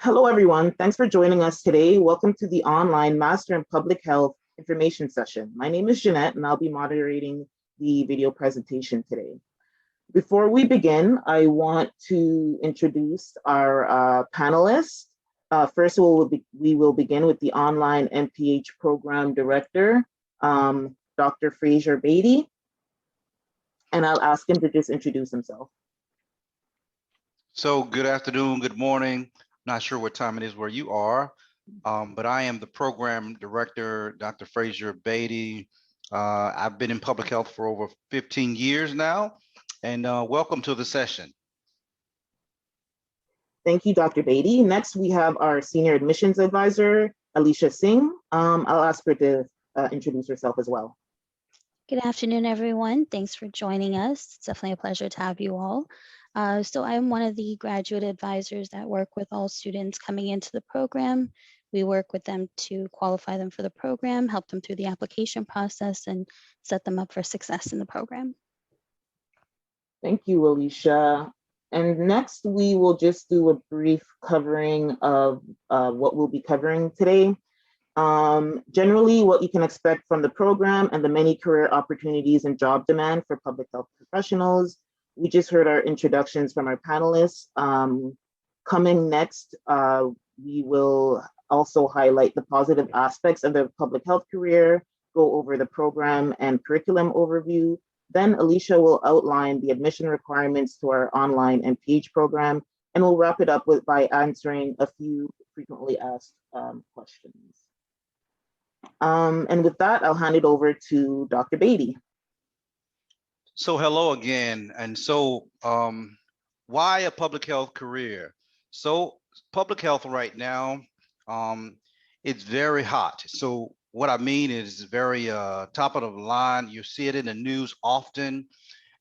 Hello, everyone. Thanks for joining us today. Welcome to the online Master in Public Health Information Session. My name is Jeanette, and I'll be moderating the video presentation today. Before we begin, I want to introduce our panelists. First, we will begin with the online MPH Program Director, Dr. Frazier Beatty, and I'll ask him to just introduce himself. So good afternoon, good morning. Not sure what time it is where you are, but I am the program director, Dr. Frazier Beatty. I've been in public health for over 15 years now, and welcome to the session. Thank you, Dr. Beatty. Next, we have our Senior Admissions Advisor, Alicia Singh. I'll ask her to introduce herself as well. Good afternoon, everyone. Thanks for joining us. It's definitely a pleasure to have you all. So I'm one of the graduate advisors that work with all students coming into the program. We work with them to qualify them for the program, help them through the application process, and set them up for success in the program. Thank you, Alicia. And next, we will just do a brief covering of what we'll be covering today. Generally, what you can expect from the program and the many career opportunities and job demand for public health professionals. We just heard our introductions from our panelists. Coming next, we will also highlight the positive aspects of the public health career, go over the program and curriculum overview. Then Alicia will outline the admission requirements to our online MPH program, and we'll wrap it up by answering a few frequently asked questions. And with that, I'll hand it over to Dr. Beatty. So hello again. And so why a public health career? So public health right now, it's very hot. So what I mean is very top of the line. You see it in the news often.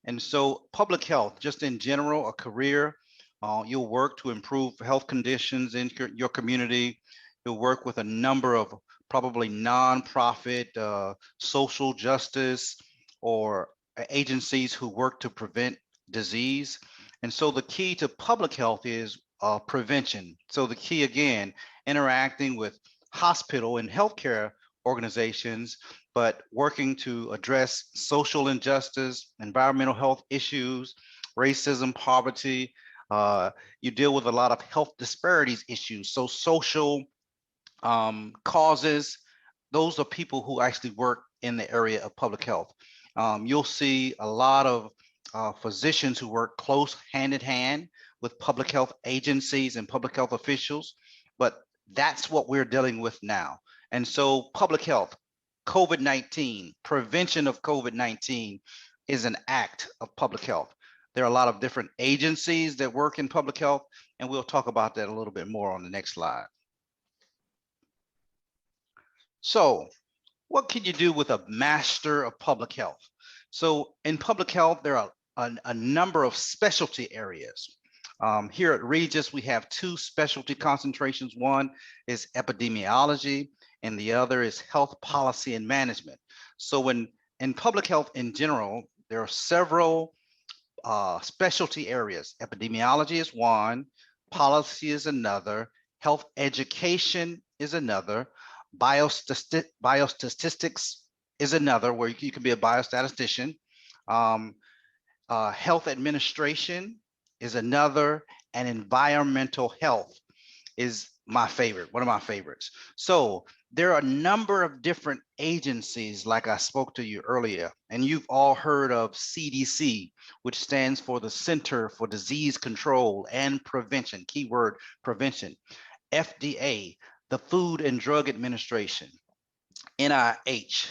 And so public health, just in general, a career, you'll work to improve health conditions in your community. You'll work with a number of probably nonprofit, social justice, or agencies who work to prevent disease. And so the key to public health is prevention. So the key, again, interacting with hospital and healthcare organizations, but working to address social injustice, environmental health issues, racism, poverty. You deal with a lot of health disparities issues. So social causes, those are people who actually work in the area of public health. You'll see a lot of physicians who work close hand in hand with public health agencies and public health officials, but that's what we're dealing with now. And so public health, COVID-19, prevention of COVID-19 is an act of public health. There are a lot of different agencies that work in public health, and we'll talk about that a little bit more on the next slide. So what can you do with a master of public health? So in public health, there are a number of specialty areas. Here at Regis, we have two specialty concentrations. One is epidemiology, and the other is health policy and management. So in public health in general, there are several specialty areas. Epidemiology is one, policy is another, health education is another, biostatistics is another, where you can be a biostatistician. Health administration is another, and environmental health is my favorite, one of my favorites. So there are a number of different agencies, like I spoke to you earlier, and you've all heard of CDC, which stands for the Center for Disease Control and Prevention, keyword prevention. FDA, the Food and Drug Administration. NIH,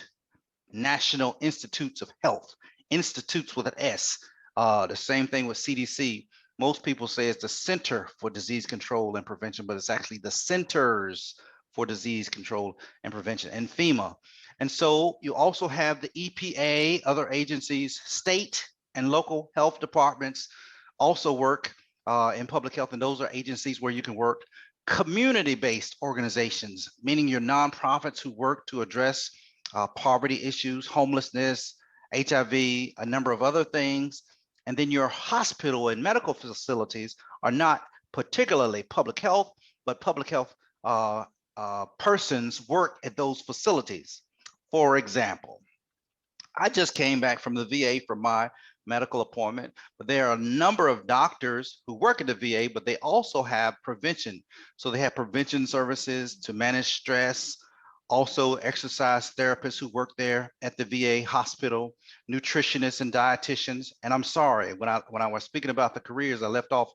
National Institutes of Health, institutes with an S. The same thing with CDC. Most people say it's the Center for Disease Control and Prevention, but it's actually the Centers for Disease Control and Prevention, and FEMA. And so you also have the EPA, other agencies, state and local health departments also work in public health, and those are agencies where you can work. Community-based organizations, meaning your nonprofits who work to address poverty issues, homelessness, HIV, a number of other things. And then your hospital and medical facilities are not particularly public health, but public health persons work at those facilities. For example, I just came back from the VA for my medical appointment, but there are a number of doctors who work at the VA, but they also have prevention. So they have prevention services to manage stress, also exercise therapists who work there at the VA hospital, nutritionists and dietitians. And I'm sorry, when I was speaking about the careers, I left off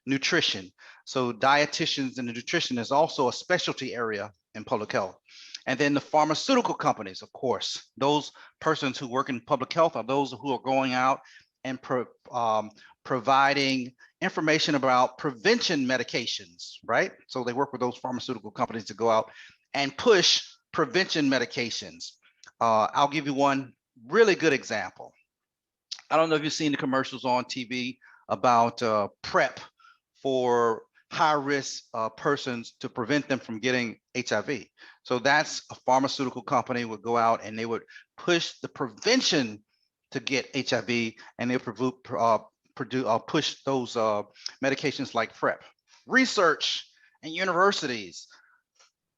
nutrition. So dietitians and the nutrition is also a specialty area in public health. And then the pharmaceutical companies, of course, those persons who work in public health are those who are going out and providing information about prevention medications, right? So they work with those pharmaceutical companies to go out and push prevention medications. I'll give you one really good example. I don't know if you've seen the commercials on TV about PrEP for high-risk persons to prevent them from getting HIV. So that's a pharmaceutical company would go out and they would push the prevention to get HIV, and they push those medications like PrEP. Research and universities,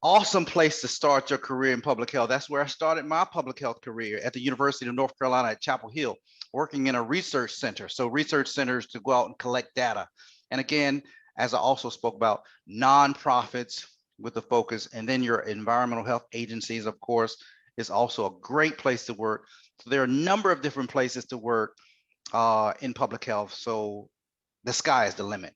awesome place to start your career in public health. That's where I started my public health career, at the University of North Carolina at Chapel Hill, working in a research center. So research centers to go out and collect data. And again, as I also spoke about, nonprofits with the focus, and then your environmental health agencies, of course, is also a great place to work. So there are a number of different places to work in public health. So the sky is the limit.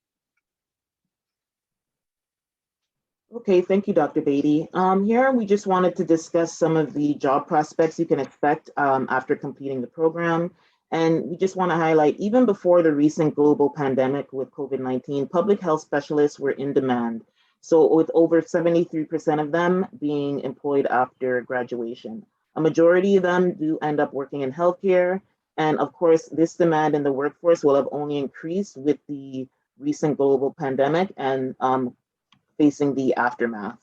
Okay, thank you, Dr. Beatty. Here we just wanted to discuss some of the job prospects you can expect after completing the program. And we just want to highlight, even before the recent global pandemic with COVID-19, public health specialists were in demand. So with over 73% of them being employed after graduation. A majority of them do end up working in healthcare. And of course, this demand in the workforce will have only increased with the recent global pandemic and facing the aftermath.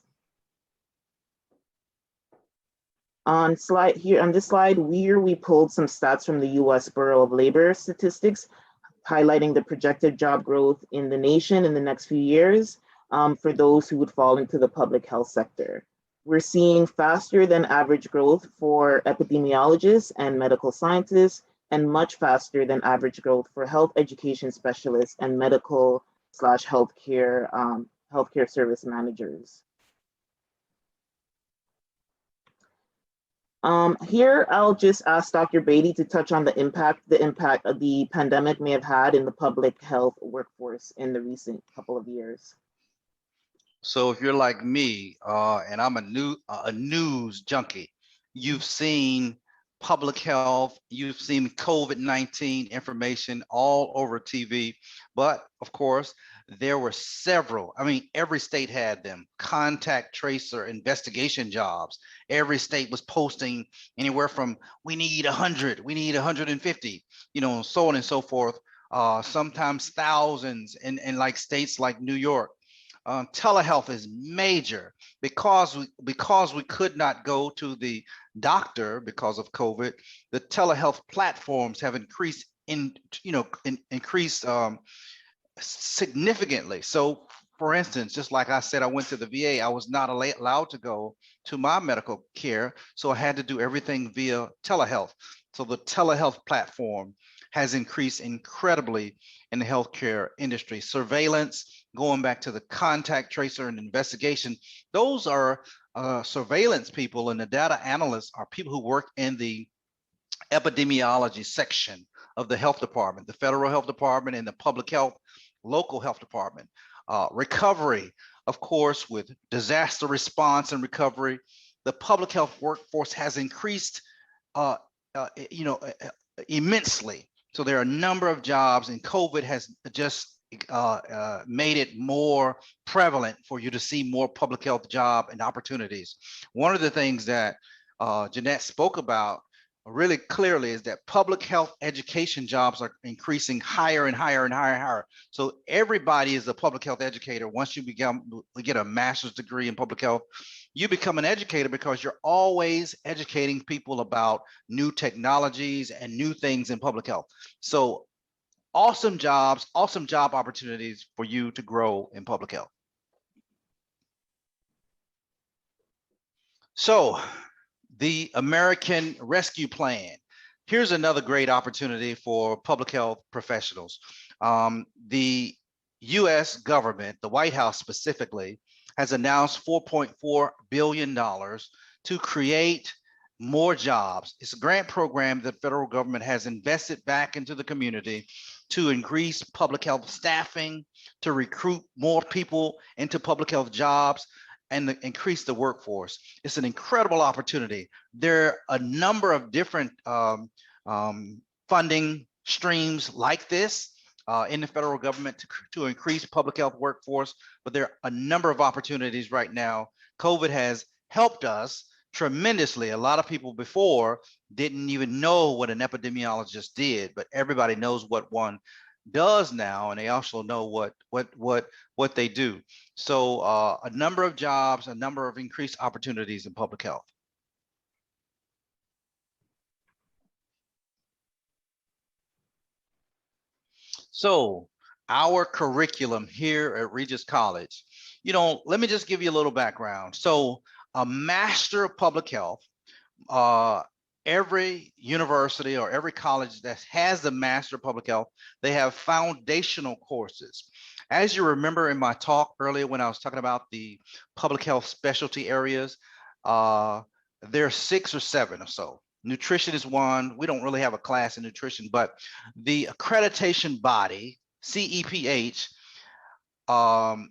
On this slide, we pulled some stats from the US Bureau of Labor Statistics, highlighting the projected job growth in the nation in the next few years for those who would fall into the public health sector. We're seeing faster than average growth for epidemiologists and medical scientists, and much faster than average growth for health education specialists and medical/healthcare healthcare service managers. Here, I'll just ask Dr. Beatty to touch on the impact of the pandemic may have had in the public health workforce in the recent couple of years. So if you're like me, and I'm a news junkie, you've seen public health, you've seen COVID-19 information all over TV, but of course, there were several, I mean, every state had them, contact tracer investigation jobs. Every state was posting anywhere from, we need 100, we need 150, you know, so on and so forth. Sometimes thousands in like states like New York. Telehealth is major because we could not go to the doctor because of COVID. The telehealth platforms have increased significantly. So for instance, just like I said, I went to the VA, I was not allowed to go to my medical care. So I had to do everything via telehealth. So the telehealth platform has increased incredibly in the healthcare industry. Surveillance, going back to the contact tracer and investigation, those are surveillance people, and the data analysts are people who work in the epidemiology section of the health department, the federal health department and the public health, local health department. Recovery, of course, with disaster response and recovery, the public health workforce has increased immensely. So there are a number of jobs, and COVID has just made it more prevalent for you to see more public health job and opportunities. One of the things that Jeanette spoke about really clearly is that public health education jobs are increasing higher and higher and higher and higher. So everybody is a public health educator. Once you get a master's degree in public health, you become an educator because you're always educating people about new technologies and new things in public health. So awesome jobs, awesome job opportunities for you to grow in public health. So the American Rescue Plan. Here's another great opportunity for public health professionals. The US government, the White House specifically, has announced $4.4 billion to create more jobs. It's a grant program that the federal government has invested back into the community to increase public health staffing, to recruit more people into public health jobs, and increase the workforce. It's an incredible opportunity. There are a number of different funding streams like this in the federal government to increase public health workforce, but there are a number of opportunities right now. COVID has helped us tremendously. A lot of people before didn't even know what an epidemiologist did, but everybody knows what one does now, and they also know what they do. So a number of jobs, a number of increased opportunities in public health. So our curriculum here at Regis College, let me just give you a little background. So a Master of Public Health, every university or every college that has the Master of Public Health, they have foundational courses. As you remember in my talk earlier when I was talking about the public health specialty areas, there are 6 or 7 or so. Nutrition is one. We don't really have a class in nutrition, but the accreditation body, CEPH,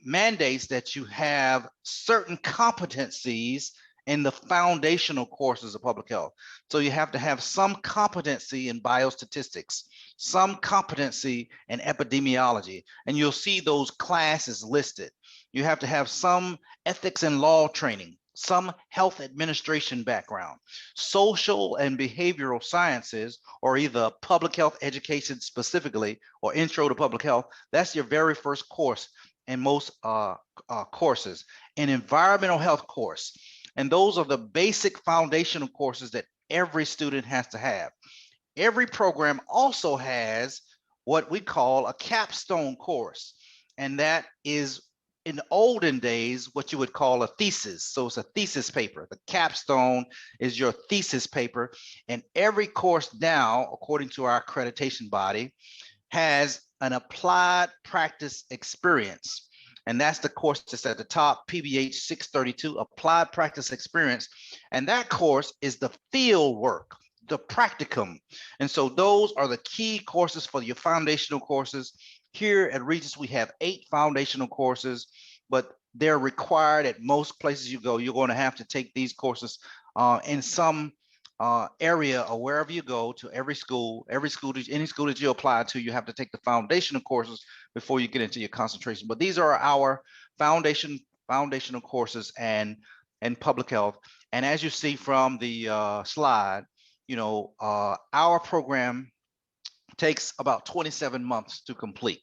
mandates that you have certain competencies in the foundational courses of public health. So you have to have some competency in biostatistics, some competency in epidemiology, and you'll see those classes listed. You have to have some ethics and law training, some health administration background, social and behavioral sciences, or either public health education specifically, or intro to public health. That's your very first course in most courses. An environmental health course. And those are the basic foundational courses that every student has to have. Every program also has what we call a capstone course. And that is, in the olden days, what you would call a thesis. So it's a thesis paper. The capstone is your thesis paper. And every course now, according to our accreditation body, has an applied practice experience. And that's the course that's at the top, PBH 632, Applied Practice Experience. And that course is the field work, the practicum. And so those are the key courses for your foundational courses. Here at Regis, we have 8 foundational courses, but they're required at most places you go. You're going to have to take these courses in some area or wherever you go to any school that you apply to, you have to take the foundational courses before you get into your concentration. But these are our foundational courses and public health. And as you see from the slide, our program takes about 27 months to complete.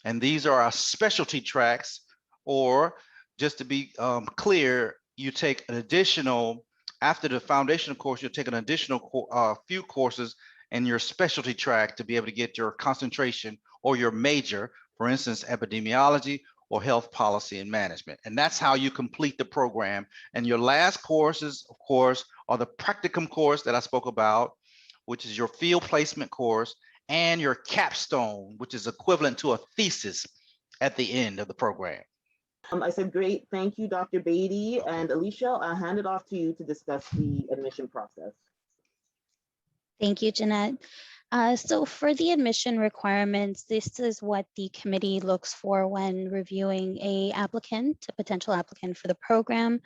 And these are our specialty tracks, or just to be clear, you take an additional, after the foundational course, you'll take an additional few courses in your specialty track to be able to get your concentration or your major, for instance, epidemiology or health policy and management. And that's how you complete the program. And your last courses, of course, are the practicum course that I spoke about, which is your field placement course, and your capstone, which is equivalent to a thesis at the end of the program. I said, great, thank you, Dr. Beatty. And Alicia, I'll hand it off to you to discuss the admission process. Thank you, Jeanette. So for the admission requirements, this is what the committee looks for when reviewing a potential applicant for the program.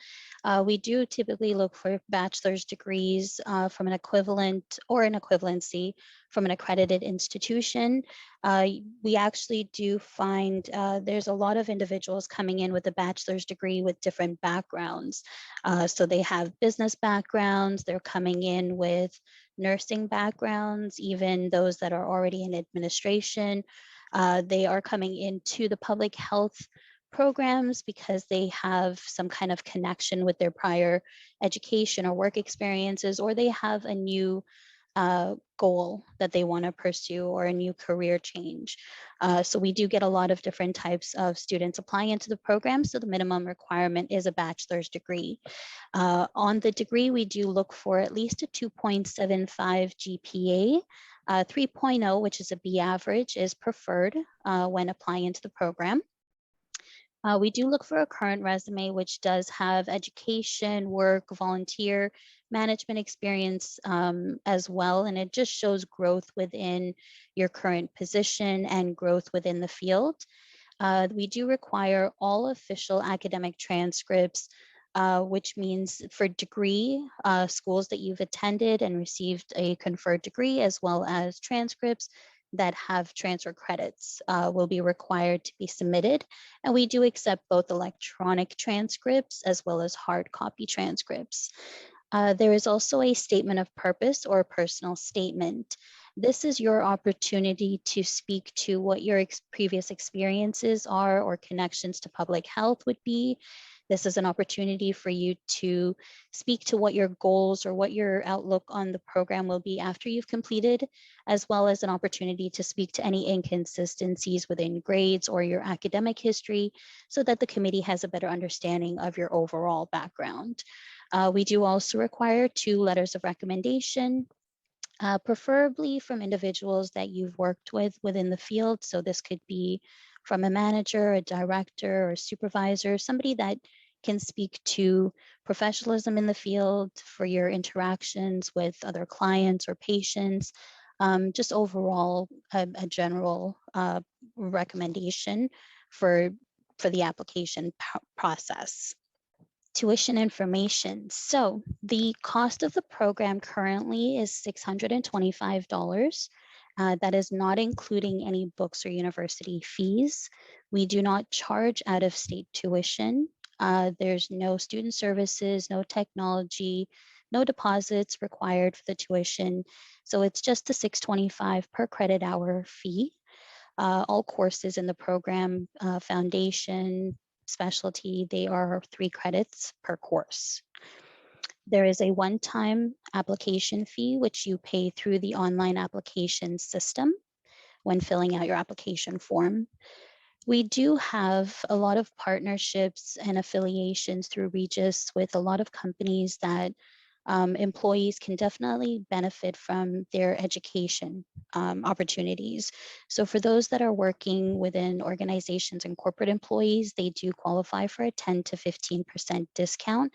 We do typically look for bachelor's degrees from an equivalent or an equivalency from an accredited institution. We actually do find there's a lot of individuals coming in with a bachelor's degree with different backgrounds. So they have business backgrounds, they're coming in with nursing backgrounds, even those that are already in administration. They are coming into the public health programs because they have some kind of connection with their prior education or work experiences, or they have a new goal that they want to pursue or a new career change. So we do get a lot of different types of students applying into the program. So the minimum requirement is a bachelor's degree. On the degree, we do look for at least a 2.75 GPA. 3.0, which is a B average, is preferred when applying into the program. We do look for a current resume, which does have education, work, volunteer, management experience as well. And it just shows growth within your current position and growth within the field. We do require all official academic transcripts, which means for degree, schools that you've attended and received a conferred degree, as well as transcripts that have transfer credits will be required to be submitted. And we do accept both electronic transcripts as well as hard copy transcripts. There is also a statement of purpose or personal statement. This is your opportunity to speak to what your previous experiences are or connections to public health would be. This is an opportunity for you to speak to what your goals or what your outlook on the program will be after you've completed, as well as an opportunity to speak to any inconsistencies within grades or your academic history so that the committee has a better understanding of your overall background. We do also require 2 letters of recommendation, preferably from individuals that you've worked with within the field. So this could be from a manager, a director, or supervisor, somebody that can speak to professionalism in the field for your interactions with other clients or patients, just overall a general recommendation for the application process. Tuition information. So the cost of the program currently is $625. That is not including any books or university fees. We do not charge out-of-state tuition. There's no student services, no technology, no deposits required for the tuition. So it's just the $625 per credit hour fee. All courses in the program, foundation, specialty, they are 3 credits per course. There is a one-time application fee, which you pay through the online application system when filling out your application form. We do have a lot of partnerships and affiliations through Regis with a lot of companies that employees can definitely benefit from their education opportunities. So for those that are working within organizations and corporate employees, they do qualify for a 10 to 15% discount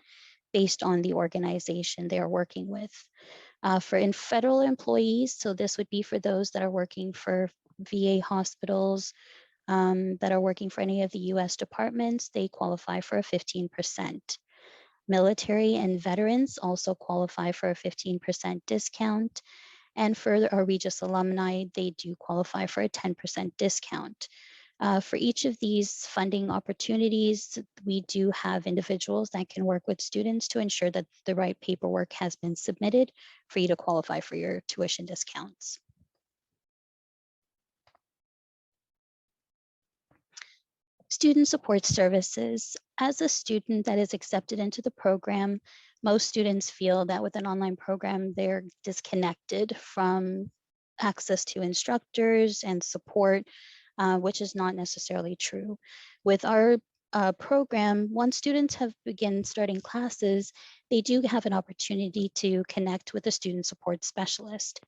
based on the organization they are working with. For federal employees, so this would be for those that are working for VA hospitals, that are working for any of the US departments, they qualify for a 15%. Military and veterans also qualify for a 15% discount. And for our Regis alumni, they do qualify for a 10% discount. For each of these funding opportunities, we do have individuals that can work with students to ensure that the right paperwork has been submitted for you to qualify for your tuition discounts. Student support services. As a student that is accepted into the program, most students feel that with an online program, they're disconnected from access to instructors and support, which is not necessarily true. With our program, once students have begun starting classes, they do have an opportunity to connect with a student support specialist.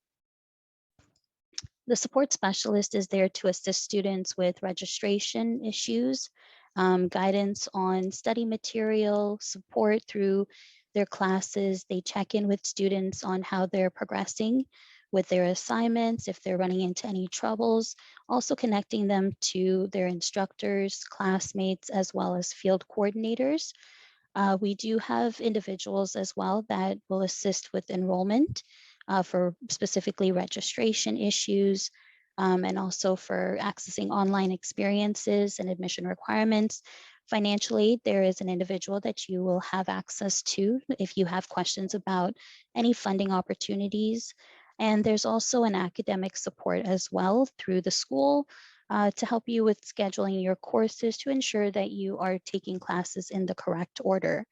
The support specialist is there to assist students with registration issues, guidance on study material, support through their classes. They check in with students on how they're progressing with their assignments, if they're running into any troubles, also connecting them to their instructors, classmates, as well as field coordinators. We do have individuals as well that will assist with enrollment for specifically registration issues, and also for accessing online experiences and admission requirements. Financially, there is an individual that you will have access to if you have questions about any funding opportunities. And there's also an academic support as well through the school to help you with scheduling your courses to ensure that you are taking classes in the correct order.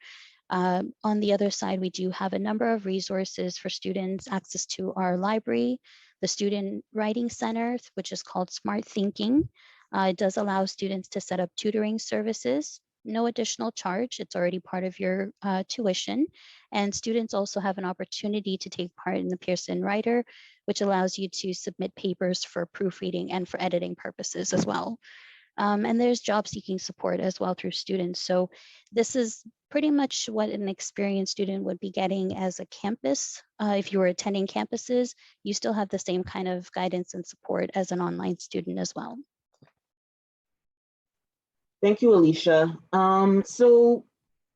On the other side, we do have a number of resources for students, access to our library, the Student Writing Center, which is called Smart Thinking. It does allow students to set up tutoring services, no additional charge. It's already part of your tuition. And students also have an opportunity to take part in the Pearson Writer, which allows you to submit papers for proofreading and for editing purposes as well. And there's job seeking support as well through students. So this is pretty much what an experienced student would be getting as a campus. If you were attending campuses, you still have the same kind of guidance and support as an online student as well. Thank you, Alicia. So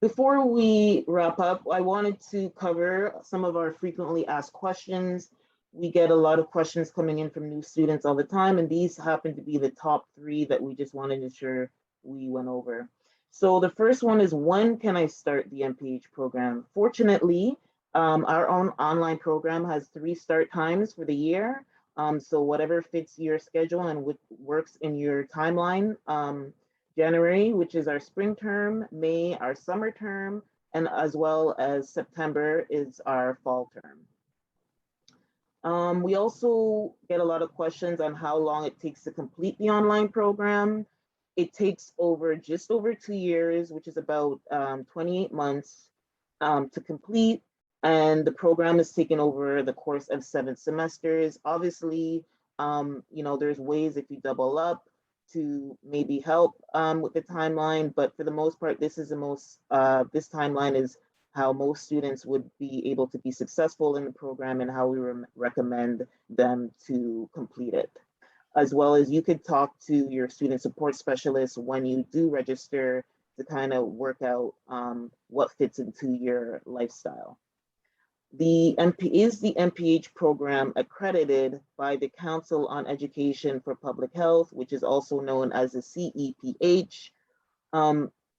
before we wrap up, I wanted to cover some of our frequently asked questions. We get a lot of questions coming in from new students all the time, and these happen to be the top 3 that we just wanted to ensure we went over. So the first one is, when can I start the MPH program? Fortunately, our own online program has 3 start times for the year. So whatever fits your schedule and what works in your timeline. January, which is our spring term, May, our summer term, and as well as September is our fall term. We also get a lot of questions on how long it takes to complete the online program. It takes just over 2 years, which is about 28 months to complete. And the program is taken over the course of 7 semesters. Obviously, there's ways if you double up to maybe help with the timeline, but for the most part, this timeline is how most students would be able to be successful in the program and how we recommend them to complete it. As well as, you could talk to your student support specialist when you do register to kind of work out what fits into your lifestyle. Is the MPH program accredited by the Council on Education for Public Health, which is also known as the CEPH?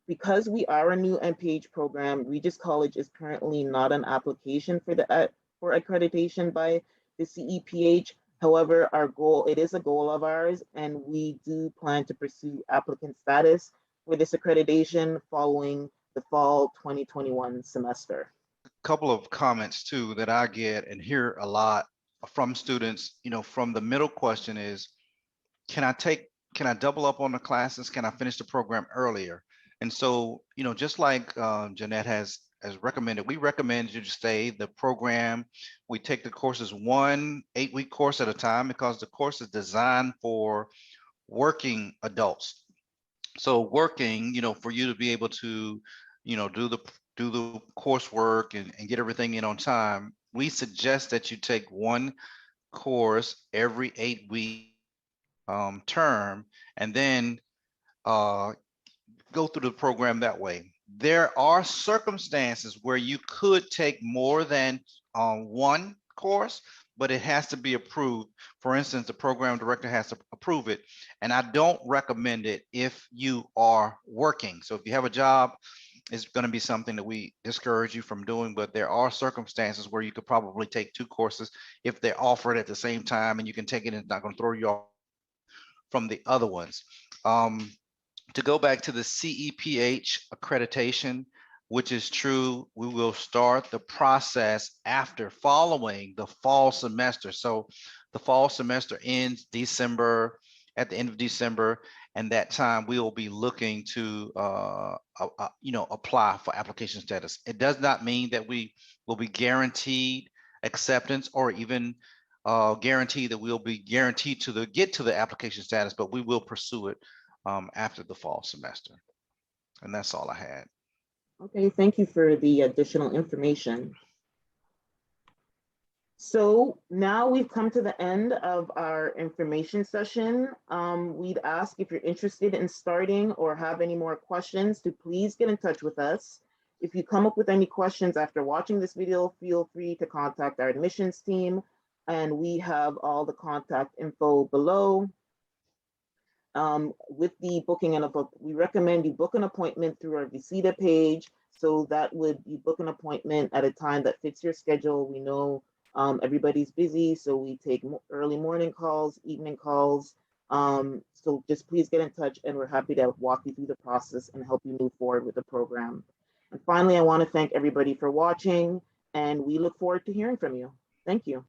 Because we are a new MPH program, Regis College is currently not an application for accreditation by the CEPH. However, it is a goal of ours, and we do plan to pursue applicant status for this accreditation following the fall 2021 semester. Couple of comments too that I get and hear a lot from students, from the middle question is, can I double up on the classes? Can I finish the program earlier? And so, just like Jeanette has recommended, we recommend you to stay the program. We take the courses 1 8-week course at a time, because the course is designed for working adults. So working, for you to be able to, do the coursework and get everything in on time, we suggest that you take 1 course every 8-week term, and then go through the program that way. There are circumstances where you could take more than 1 course, but it has to be approved. For instance, the program director has to approve it, and I don't recommend it if you are working. So if you have a job, it's going to be something that we discourage you from doing, but there are circumstances where you could probably take 2 courses if they're offered at the same time, and you can take it, and it's not going to throw you off from the other ones. To go back to the CEPH accreditation, which is true, we will start the process following the fall semester. So the fall semester ends at the end of December, and that time we will be looking to apply for application status. It does not mean that we will be guaranteed acceptance, or even guarantee that we'll be guaranteed to get to the application status, but we will pursue it after the fall semester. And that's all I had. Okay, thank you for the additional information. So now we've come to the end of our information session. We'd ask, if you're interested in starting or have any more questions, to please get in touch with us. If you come up with any questions after watching this video, feel free to contact our admissions team, and we have all the contact info below. With the booking we recommend you book an appointment through our Visita page. So that you book an appointment at a time that fits your schedule. We know everybody's busy, so we take early morning calls, evening calls. So just please get in touch, and we're happy to walk you through the process and help you move forward with the program. And finally, I want to thank everybody for watching, and we look forward to hearing from you. Thank you.